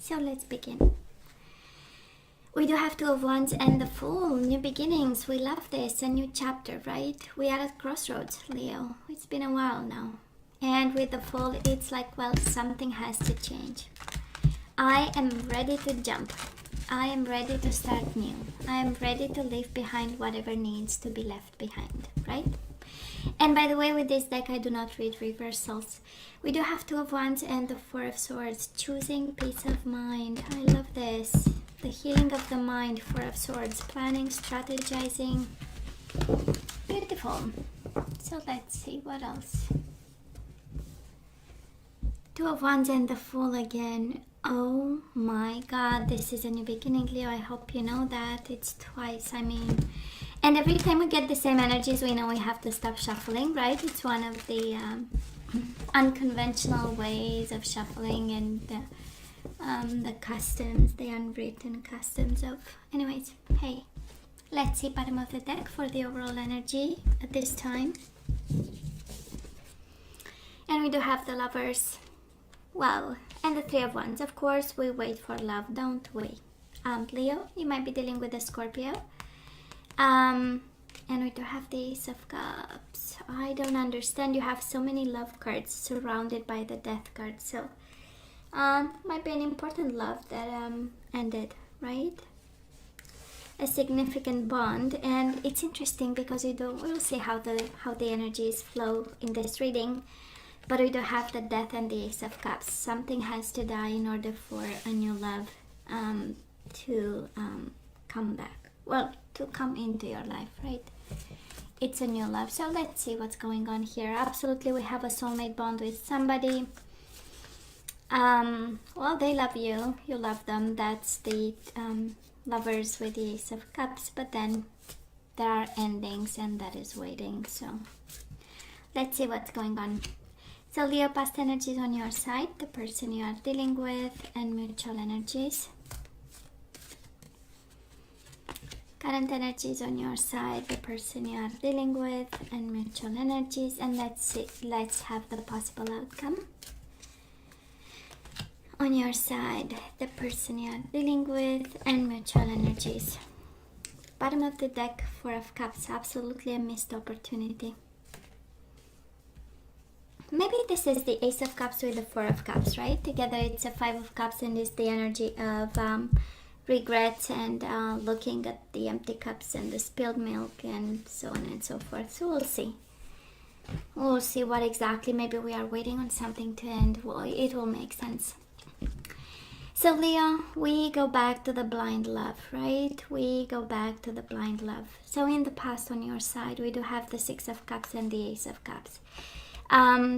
So let's begin. We do have Two of Wands and the Fool. New beginnings. We love this. A new chapter, right? We are at crossroads, Leo. It's been a while now. And with the Fool, it's like, well, something has to change. I am ready to jump. I am ready to start new. I am ready to leave behind whatever needs to be left behind, right? And by the way, with this deck, I do not read reversals. We do have Two of Wands and the Four of Swords. Choosing peace of mind. I love this. The healing of the mind. Four of Swords. Planning, strategizing. Beautiful. So let's see what else. Two of Wands and the Fool again. Oh my God, this is a new beginning, Leo. I hope you know that. It's twice, and every time we get the same energies, we know we have to stop shuffling, right? It's one of the unconventional ways of shuffling and the customs, the unwritten customs of... Anyways, hey, let's see bottom of the deck for the overall energy at this time. And we do have the Lovers. Well, and the Three of Wands. Of course, we wait for love, don't we? Leo, you might be dealing with a Scorpio. And we do have the Ace of Cups. I don't understand. You have so many love cards surrounded by the Death card. So, might be an important love that ended, right? A significant bond. And it's interesting because we'll see how the energies flow in this reading. But we do have the Death and the Ace of Cups. Something has to die in order for a new love to come back. Well, to come into your life, right? It's a new love. So let's see what's going on here. Absolutely, we have a soulmate bond with somebody. Well, they love you. You love them. That's the Lovers with the Ace of Cups. But then there are endings and that is waiting. So let's see what's going on. So Leo, past energies on your side, the person you are dealing with, and mutual energies. Current energies on your side, the person you are dealing with, and mutual energies. And let's see, let's have the possible outcome. On your side, the person you are dealing with, and mutual energies. Bottom of the deck, Four of Cups, absolutely a missed opportunity. Maybe this is the Ace of Cups with the Four of Cups, right? Together it's a Five of Cups and it's the energy of regrets and looking at the empty cups and the spilled milk and so on and so forth. So we'll see. We'll see what exactly. Maybe we are waiting on something to end. Well, it will make sense. So Leo, we go back to the blind love, right? We go back to the blind love. So in the past on your side, we do have the Six of Cups and the Ace of Cups.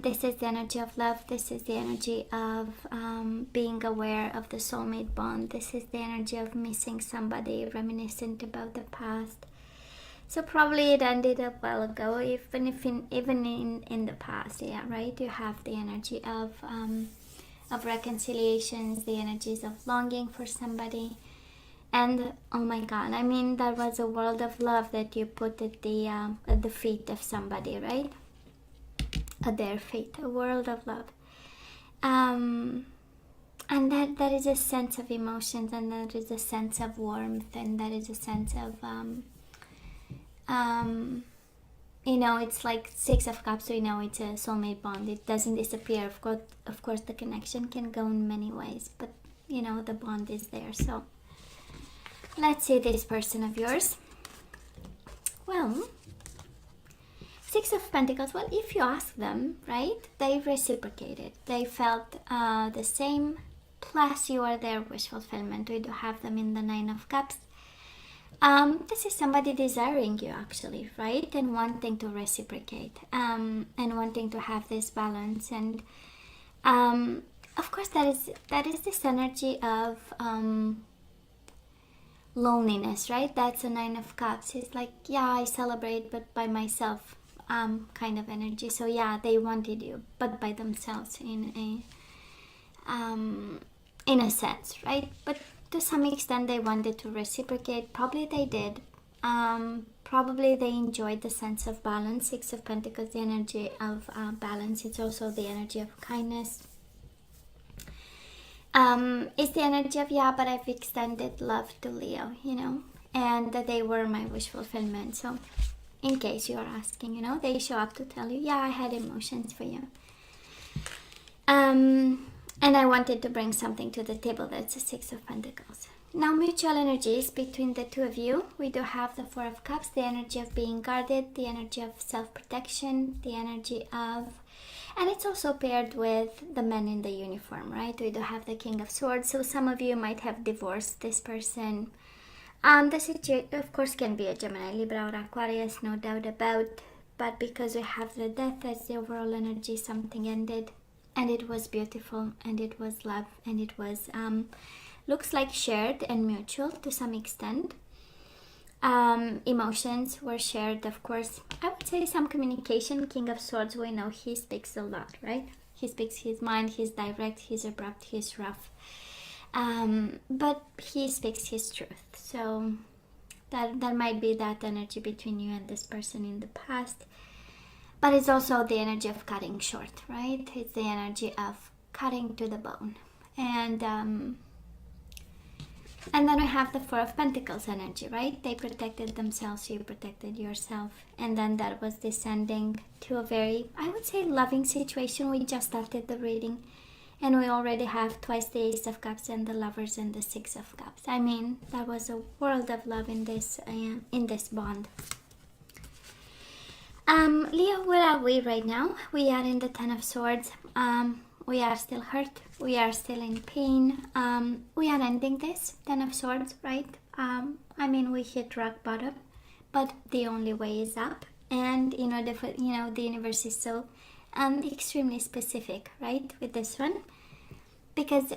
This is the energy of love. This is the energy of being aware of the soulmate bond. This is the energy of missing somebody, reminiscent about the past. So probably it ended a while ago, even in the past, yeah, right? You have the energy of reconciliations, the energies of longing for somebody. And oh my God, that was a world of love that you put at the feet of somebody, right? At their feet, a world of love. And that is a sense of emotions, and that is a sense of warmth, and that is a sense of it's like Six of Cups, so it's a soulmate bond. It doesn't disappear. Of course the connection can go in many ways, but the bond is there. So let's see this person of yours. Well, Six of Pentacles, well, if you ask them, right, they reciprocated. They felt the same, plus you are their wish fulfillment. We do have them in the Nine of Cups. This is somebody desiring you, actually, right, and wanting to reciprocate, and wanting to have this balance. And of course, that is this energy of loneliness, right? That's a Nine of Cups. It's like, yeah, I celebrate, but by myself. Kind of energy. So yeah, they wanted you, but by themselves in a sense, right? But to some extent they wanted to reciprocate. Probably they did. Probably they enjoyed the sense of balance. Six of Pentacles, the energy of balance. It's also the energy of kindness. It's the energy of, yeah, but I've extended love to Leo, you know, and that they were my wish fulfillment. So in case you're asking, you know, they show up to tell you, yeah, I had emotions for you. And I wanted to bring something to the table. That's the Six of Pentacles. Now, mutual energies between the two of you. We do have the Four of Cups, the energy of being guarded, the energy of self-protection, the energy of... And it's also paired with the men in the uniform, right? We do have the King of Swords. So some of you might have divorced this person. The situation, of course, can be a Gemini, Libra, or Aquarius, no doubt about. But because we have the Death, that's the overall energy, something ended. And it was beautiful, and it was love, and it was, looks like shared and mutual to some extent. Emotions were shared, of course. I would say some communication. King of Swords, we know he speaks a lot, right? He speaks his mind, he's direct, he's abrupt, he's rough. But he speaks his truth. So that might be that energy between you and this person in the past. But it's also the energy of cutting short, right? It's the energy of cutting to the bone. And then we have the Four of Pentacles energy, right? They protected themselves, you protected yourself. And then that was descending to a very, I would say, loving situation. We just started the reading. And we already have twice the Ace of Cups and the Lovers and the Six of Cups. I mean, that was a world of love in this bond. Leo, where are we right now? We are in the Ten of Swords. We are still hurt. We are still in pain. We are ending this Ten of Swords, right? I mean, we hit rock bottom, but the only way is up. And in order for, you know, the universe is so extremely specific, right, with this one, because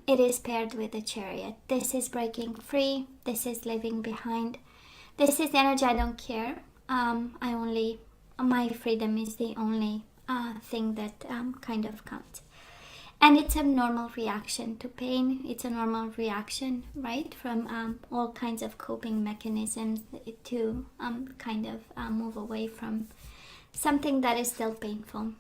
it is paired with the Chariot. This is breaking free. This is leaving behind. This is the energy, I don't care. My freedom is the only thing that kind of counts. And it's a normal reaction to pain. It's a normal reaction, right, from all kinds of coping mechanisms to kind of move away from something that is still painful.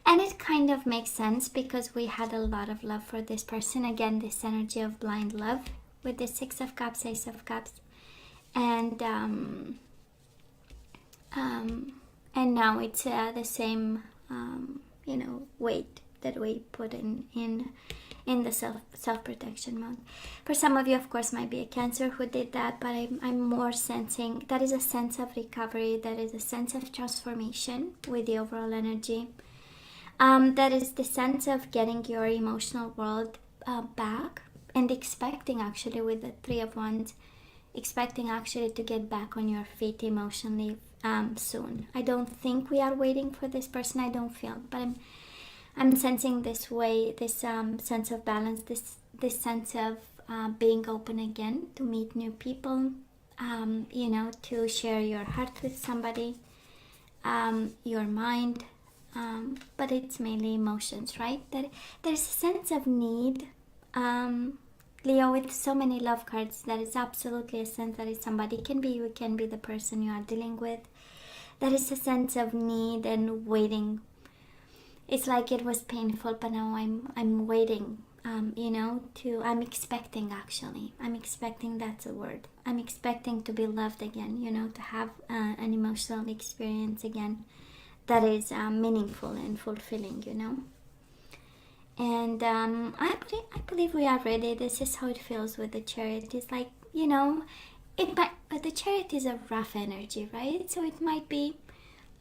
And it kind of makes sense because we had a lot of love for this person. Again, this energy of blind love with the Six of Cups, Ace of Cups, and now it's the same, weight that we put in the self-protection mode. For some of you, of course, might be a Cancer who did that, but I'm more sensing that is a sense of recovery, that is a sense of transformation with the overall energy. That is the sense of getting your emotional world back and expecting, actually, with the Three of Wands, expecting actually to get back on your feet emotionally soon. I don't think we are waiting for this person. I don't feel, but I'm sensing this way, this sense of balance, this sense of being open again to meet new people, to share your heart with somebody, your mind, but it's mainly emotions, right? There's a sense of need. Leo, with so many love cards, that is absolutely a sense that is somebody, can be you, can be the person you are dealing with. There is a sense of need and waiting. It's like it was painful, but now I'm waiting, I'm expecting, actually. I'm expecting, that's a word. I'm expecting to be loved again, to have an emotional experience again that is meaningful and fulfilling, And I believe we are ready. This is how it feels with the Chariot. It's like, the Chariot is a rough energy, right? So it might be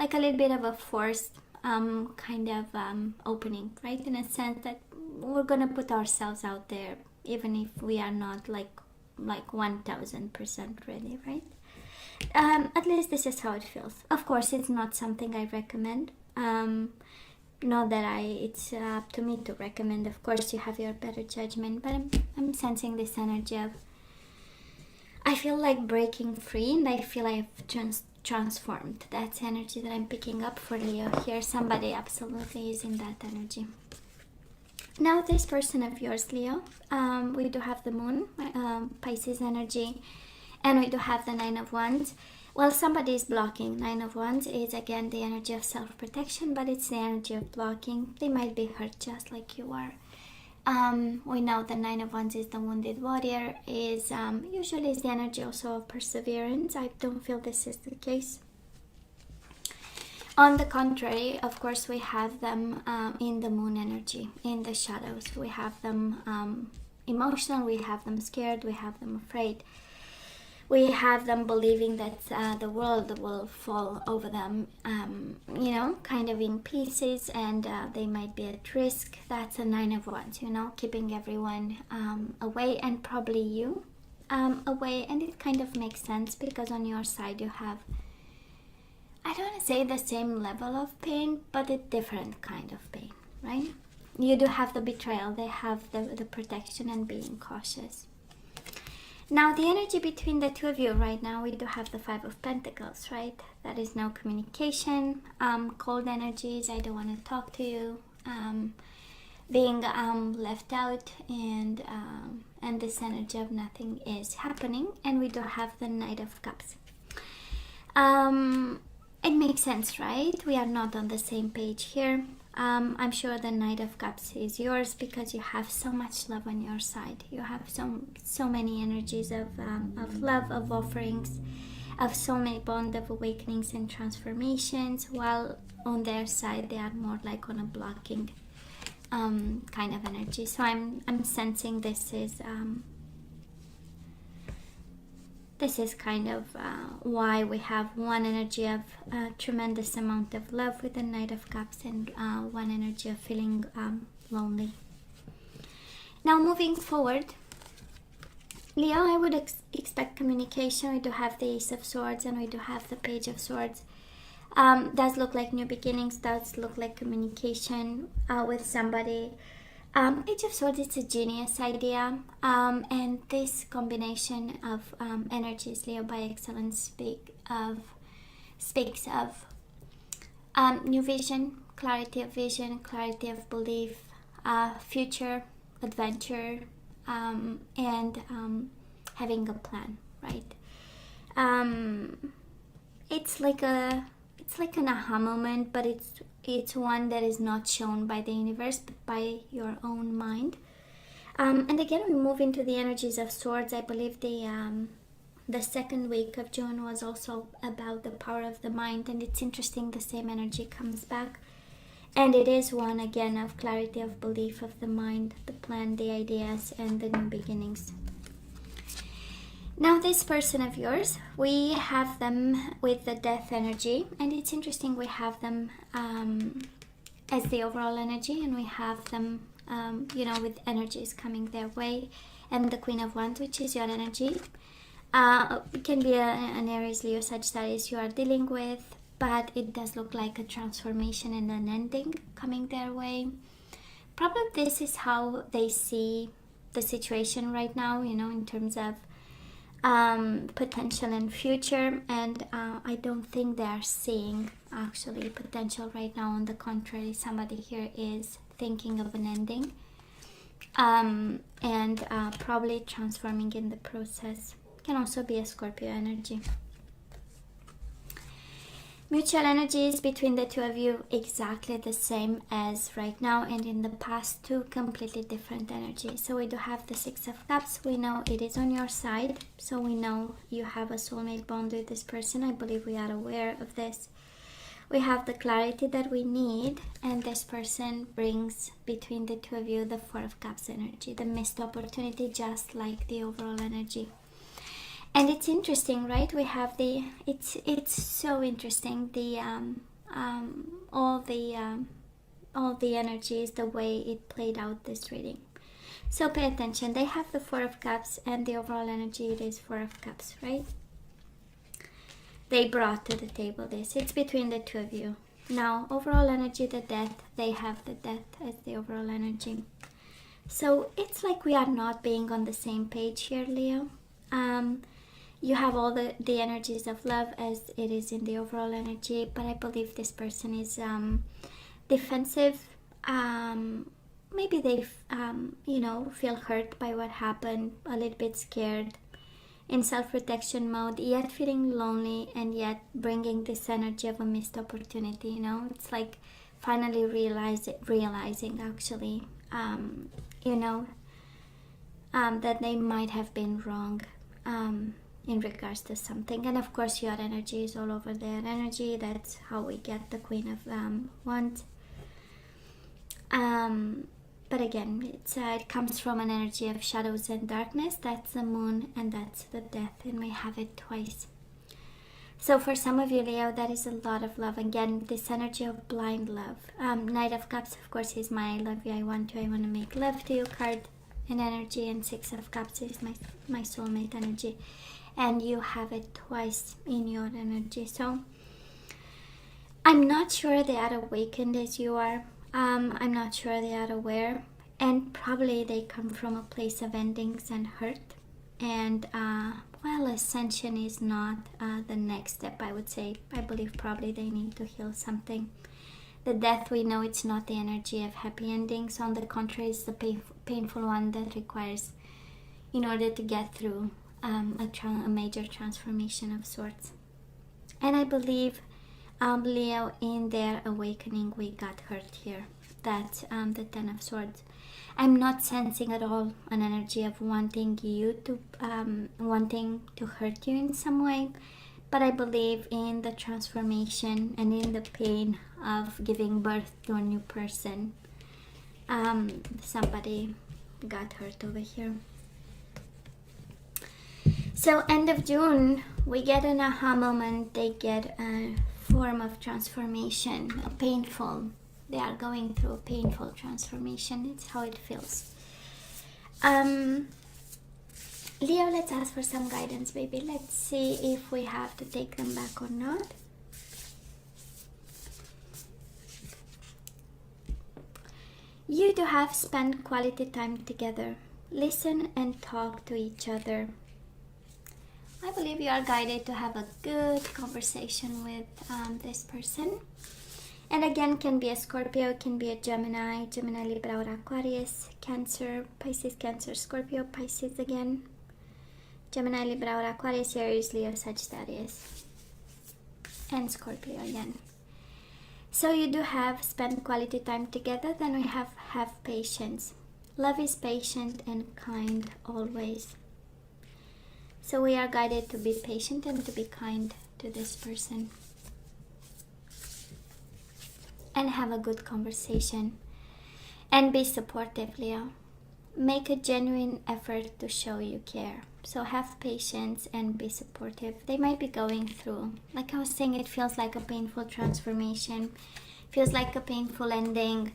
like a little bit of a forced kind of opening, right? In a sense that we're gonna put ourselves out there, even if we are not like 1000% ready, right? At least this is how it feels. Of course, it's not something I recommend. Not that it's up to me to recommend. Of course, you have your better judgment, but I'm sensing this energy of, I feel like breaking free, and I feel I've transformed. That's energy that I'm picking up for Leo here. Somebody absolutely is in that energy. Now, this person of yours, Leo, we do have the Moon, Pisces energy, and we do have the Nine of Wands. Well, somebody is blocking. Nine of Wands is, again, the energy of self-protection, but it's the energy of blocking. They might be hurt just like you are. We know the Nine of Wands is the wounded warrior, is usually is the energy also of perseverance. I don't feel this is the case. On the contrary, of course, we have them in the moon energy, in the shadows. We have them emotional, we have them scared, we have them afraid. We have them believing that the world will fall over them, you know, kind of in pieces, and they might be at risk. That's a Nine of Wands, you know, keeping everyone away, and probably you away. And it kind of makes sense because on your side you have, I don't want to say the same level of pain, but a different kind of pain, right? You do have the betrayal, they have the protection and being cautious. Now, the energy between the two of you right now, we do have the Five of Pentacles, right? That is no communication, cold energies, I don't want to talk to you, being left out, and this energy of nothing is happening. And we do have the Knight of Cups. It makes sense, right? We are not on the same page here. I'm sure the Knight of Cups is yours because you have so much love on your side. You have so many energies of love, of offerings, of soulmate bond, of awakenings and transformations, while on their side they are more like on a blocking kind of energy. So I'm sensing this is kind of why we have one energy of tremendous amount of love with the Knight of Cups, and one energy of feeling lonely. Now, moving forward, Leo, I would expect communication. We do have the Ace of Swords and we do have the Page of Swords. Does look like new beginnings, does look like communication with somebody. Page of Swords, it's a genius idea, and this combination of energies, Leo by excellence, speaks of new vision, clarity of belief, future, adventure, and having a plan, right? It's like an aha moment, but it's one that is not shown by the universe, but by your own mind. And again, we move into the energies of Swords. I believe the second week of June was also about the power of the mind, and it's interesting, the same energy comes back, and it is one again of clarity of belief, of the mind, the plan, the ideas, and the new beginnings. Now, this person of yours, we have them with the Death energy, and it's interesting, we have them as the overall energy, and we have them, you know, with energies coming their way, and the Queen of Wands, which is your energy. It can be an Aries, Leo, Sagittarius you are dealing with, but it does look like a transformation and an ending coming their way. Probably this is how they see the situation right now, you know, in terms of potential and future, and I don't think they are seeing actually potential right now. On the contrary, somebody here is thinking of an ending, and probably transforming in the process. Can also be a Scorpio energy. Mutual energies between the two of you exactly the same as right now, and in the past, two completely different energies. So we do have the Six of Cups. We know it is on your side, so we know you have a soulmate bond with this person. I believe we are aware of this. We have the clarity that we need, and this person brings between the two of you the Four of Cups energy, the missed opportunity, just like the overall energy. And it's interesting, right? We have it's so interesting, the all the energies, the way it played out this reading. So pay attention. They have the Four of Cups, and the overall energy, it is Four of Cups, right? They brought to the table this. It's between the two of you. Now, overall energy, the Death. They have the Death as the overall energy. So it's like we are not being on the same page here, Leo. You have all the energies of love as it is in the overall energy, but I believe this person is defensive. Maybe they, you know, feel hurt by what happened, a little bit scared, in self-protection mode, yet feeling lonely, and yet bringing this energy of a missed opportunity. You know, it's like finally realizing actually you know, that they might have been wrong in regards to something. And of course your energy is all over their energy. That's how we get the Queen of Wands. But again, it comes from an energy of shadows and darkness. That's the moon and that's the death, and we have it twice. So for some of you, Leo, that is a lot of love. Again, this energy of blind love. Knight of Cups, of course, is my I love you, I want you, I want to make love to you card and energy. And Six of Cups is my soulmate energy. And you have it twice in your energy. So I'm not sure they are awakened as you are. I'm not sure they are aware. And probably they come from a place of endings and hurt. And well, ascension is not the next step, I would say. I believe probably they need to heal something. The death, we know it's not the energy of happy endings. On the contrary, it's the painful one that requires, in order to get through a major transformation of sorts. And I believe, Leo, in their awakening, we got hurt here. That's the Ten of Swords. I'm not sensing at all an energy of wanting to hurt you in some way, but I believe in the transformation and in the pain of giving birth to a new person. Somebody got hurt over here. So end of June, we get an aha moment. They get a form of transformation, a painful. They are going through a painful transformation. It's how it feels. Leo, let's ask for some guidance, baby. Let's see if we have to take them back or not. You two have spent quality time together. Listen and talk to each other. I believe you are guided to have a good conversation with this person. And again, can be a Scorpio, can be a Gemini, Libra, or Aquarius, Cancer, Pisces, Cancer, Scorpio, Pisces again, Gemini, Libra, or Aquarius, Aries, Leo, Sagittarius, and Scorpio again. So you do have spent quality time together. Then we have patience. Love is patient and kind always. So we are guided to be patient and to be kind to this person. And have a good conversation. And be supportive, Leo. Make a genuine effort to show you care. So have patience and be supportive. They might be going through, like I was saying, it feels like a painful transformation. Feels like a painful ending.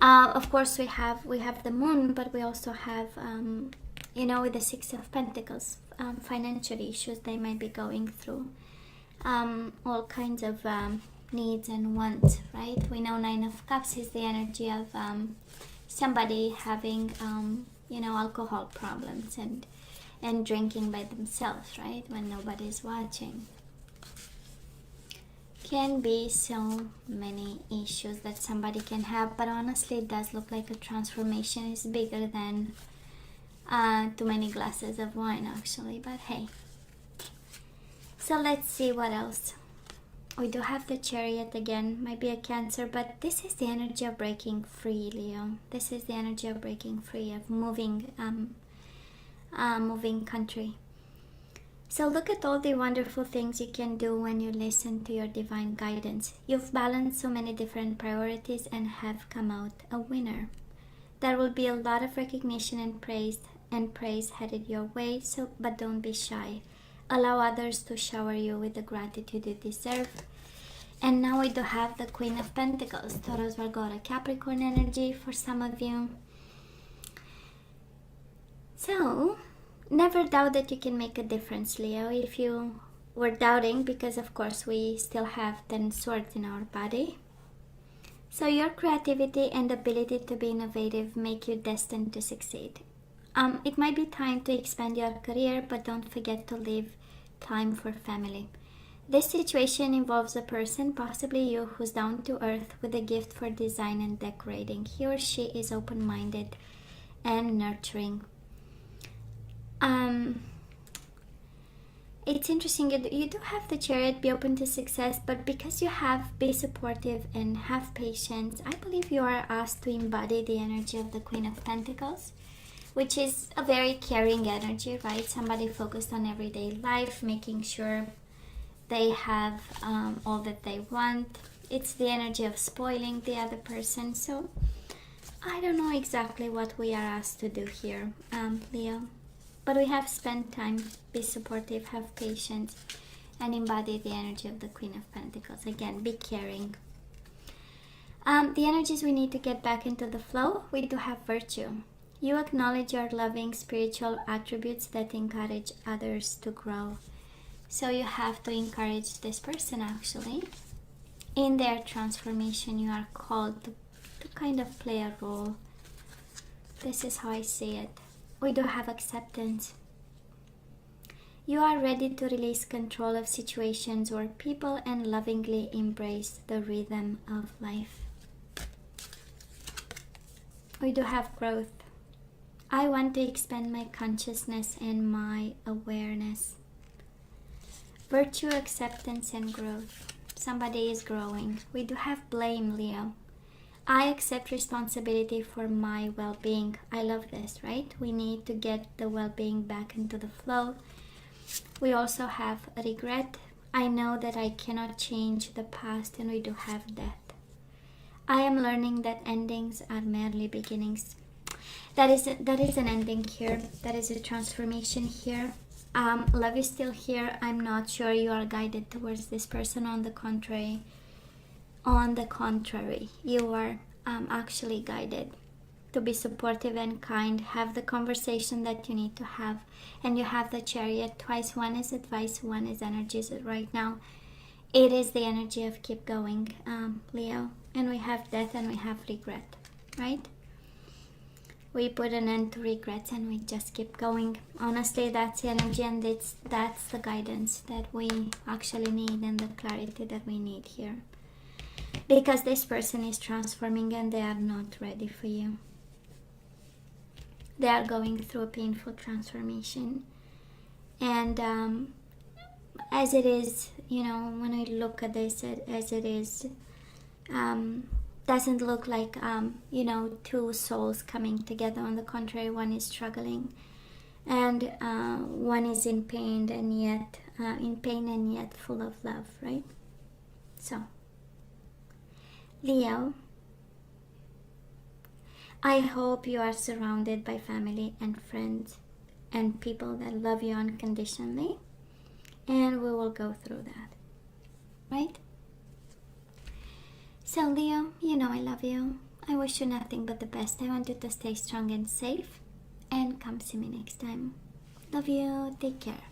Of course, we have the moon, but we also have, with the Six of Pentacles, financial issues they might be going through. All kinds of needs and wants, right? We know Nine of Cups is the energy of somebody having alcohol problems and drinking by themselves, right, when nobody's watching. Can be so many issues that somebody can have, but honestly it does look like a transformation is bigger than too many glasses of wine actually, but hey. So let's see what else. We do have the Chariot again, might be a Cancer, but this is the energy of breaking free, Leo. This is the energy of breaking free, of moving country. So look at all the wonderful things you can do when you listen to your divine guidance. You've balanced so many different priorities and have come out a winner. There will be a lot of recognition and praise headed your way, but don't be shy. Allow others to shower you with the gratitude you deserve. And now we do have the Queen of Pentacles, Taurus, Virgo, or Capricorn energy for some of you. So, never doubt that you can make a difference, Leo. If you were doubting, because of course we still have 10 swords in our body. So your creativity and ability to be innovative make you destined to succeed. It might be time to expand your career, but don't forget to leave time for family. This situation involves a person, possibly you, who's down to earth with a gift for design and decorating. He or she is open-minded and nurturing. It's interesting, you do have the Chariot, be open to success, but because you have be supportive and have patience, I believe you are asked to embody the energy of the Queen of Pentacles, which is a very caring energy, right? Somebody focused on everyday life, making sure they have all that they want. It's the energy of spoiling the other person. So I don't know exactly what we are asked to do here, Leo. But we have spent time, be supportive, have patience, and embody the energy of the Queen of Pentacles. Again, be caring. The energies we need to get back into the flow, we do have virtue. You acknowledge your loving spiritual attributes that encourage others to grow. So you have to encourage this person actually. In their transformation, you are called to kind of play a role. This is how I see it. We do have acceptance. You are ready to release control of situations or people and lovingly embrace the rhythm of life. We do have growth. I want to expand my consciousness and my awareness. Virtue, acceptance, and growth. Somebody is growing. We do have blame, Leo. I accept responsibility for my well-being. I love this, right? We need to get the well-being back into the flow. We also have regret. I know that I cannot change the past, and we do have death. I am learning that endings are merely beginnings. That is an ending here. That is a transformation here. Love is still here. I'm not sure you are guided towards this person. On the contrary, you are actually guided to be supportive and kind. Have the conversation that you need to have. And you have the Chariot twice. One is advice, one is energies. Right now it is the energy of keep going, Leo. And we have death and we have regret, right? We put an end to regrets and we just keep going. Honestly, that's the energy, and that's the guidance that we actually need and the clarity that we need here. Because this person is transforming and they are not ready for you. They are going through a painful transformation. And as it is, when we look at this as it is, doesn't look like, two souls coming together. On the contrary, one is struggling and one is in pain and yet full of love, right? So, Leo, I hope you are surrounded by family and friends and people that love you unconditionally, and we will go through that, right? So Leo, I love you. I wish you nothing but the best. I want you to stay strong and safe, and come see me next time. Love you. Take care.